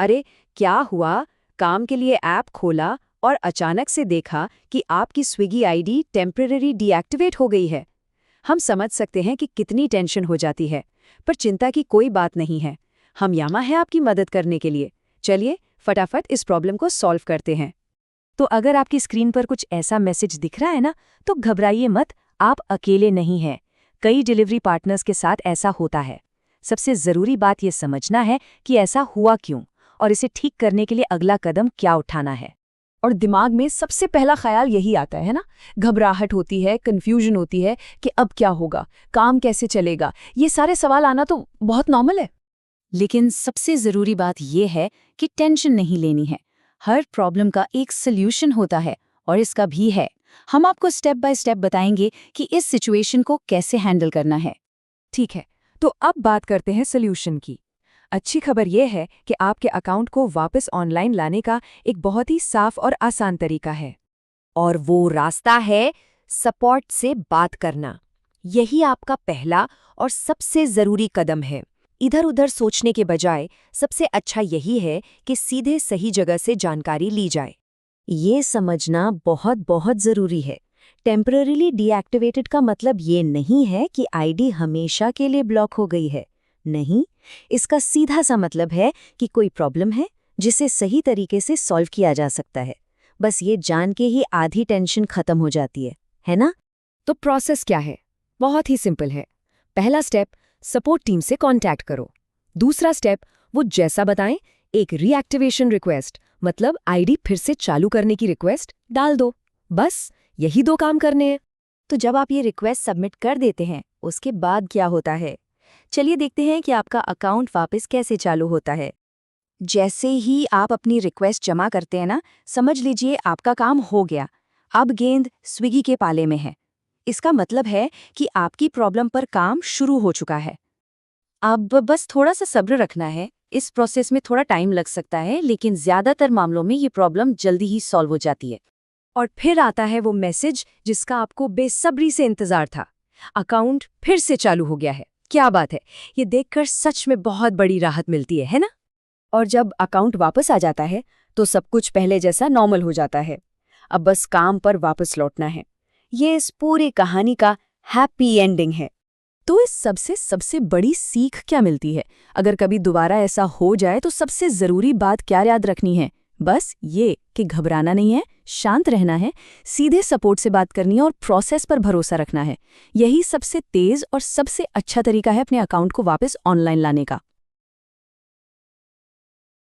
अरे क्या हुआ? काम के लिए ऐप खोला और अचानक से देखा कि आपकी स्विगी आईडी टेम्परेरी डीएक्टिवेट हो गई है। हम समझ सकते हैं कि कितनी टेंशन हो जाती है, पर चिंता की कोई बात नहीं है। हम यामा है आपकी मदद करने के लिए। चलिए फटाफट इस प्रॉब्लम को सॉल्व करते हैं। तो अगर आपकी स्क्रीन पर कुछ ऐसा मैसेज दिख रहा है ना, तो घबराइए मत, आप अकेले नहीं हैं। कई डिलीवरी पार्टनर्स के साथ ऐसा होता है। सबसे ज़रूरी बात ये समझना है कि ऐसा हुआ क्यों और इसे ठीक करने के लिए अगला कदम क्या उठाना है। और दिमाग में सबसे पहला ख्याल यही आता है ना, घबराहट होती है, कंफ्यूजन होती है कि अब क्या होगा, काम कैसे चलेगा। ये सारे सवाल आना तो बहुत नॉर्मल है। लेकिन सबसे ज़रूरी बात यह है कि टेंशन नहीं लेनी है। हर प्रॉब्लम का एक सल्यूशन होता है और इसका भी है। हम आपको स्टेप बाय स्टेप बताएंगे कि इस सिचुएशन को कैसे हैंडल करना है। ठीक है, तो अब बात करते हैं सल्यूशन की। अच्छी खबर यह है कि आपके अकाउंट को वापस ऑनलाइन लाने का एक बहुत ही साफ और आसान तरीका है। और वो रास्ता है सपोर्ट से बात करना। यही आपका पहला और सबसे ज़रूरी कदम है। इधर उधर सोचने के बजाय सबसे अच्छा यही है कि सीधे सही जगह से जानकारी ली जाए। ये समझना बहुत बहुत ज़रूरी है। टेम्पररीली डीएक्टिवेटेड का मतलब ये नहीं है कि आईडी हमेशा के लिए ब्लॉक हो गई है। नहीं, इसका सीधा सा मतलब है कि कोई प्रॉब्लम है जिसे सही तरीके से सॉल्व किया जा सकता है। बस ये जान के ही आधी टेंशन खत्म हो जाती है ना? तो प्रोसेस क्या है? बहुत ही सिंपल है। पहला स्टेप, सपोर्ट टीम से कांटेक्ट करो। दूसरा स्टेप, वो जैसा बताएं, एक रीएक्टिवेशन रिक्वेस्ट, मतलब आईडी फिर से चालू करने की रिक्वेस्ट डाल दो। बस यही 2 काम करने हैं। तो जब आप ये रिक्वेस्ट सबमिट कर देते हैं, उसके बाद क्या होता है? चलिए देखते हैं कि आपका अकाउंट वापस कैसे चालू होता है। जैसे ही आप अपनी रिक्वेस्ट जमा करते हैं ना, समझ लीजिए आपका काम हो गया। अब गेंद स्विगी के पाले में है। इसका मतलब है कि आपकी प्रॉब्लम पर काम शुरू हो चुका है। अब बस थोड़ा सा सब्र रखना है। इस प्रोसेस में थोड़ा टाइम लग सकता है, लेकिन ज़्यादातर मामलों में ये प्रॉब्लम जल्दी ही सॉल्व हो जाती है। और फिर आता है वो मैसेज जिसका आपको बेसब्री से इंतजार था। अकाउंट फिर से चालू हो गया है। क्या बात है! ये देखकर सच में बहुत बड़ी राहत मिलती है ना? और जब अकाउंट वापस आ जाता है तो सब कुछ पहले जैसा नॉर्मल हो जाता है। अब बस काम पर वापस लौटना है। ये इस पूरी कहानी का हैप्पी एंडिंग है। तो इस सबसे बड़ी सीख क्या मिलती है? अगर कभी दोबारा ऐसा हो जाए तो सबसे ज़रूरी बात क्या याद रखनी है? बस ये कि घबराना नहीं है, शांत रहना है, सीधे सपोर्ट से बात करनी है और प्रोसेस पर भरोसा रखना है। यही सबसे तेज़ और सबसे अच्छा तरीका है अपने अकाउंट को वापस ऑनलाइन लाने का।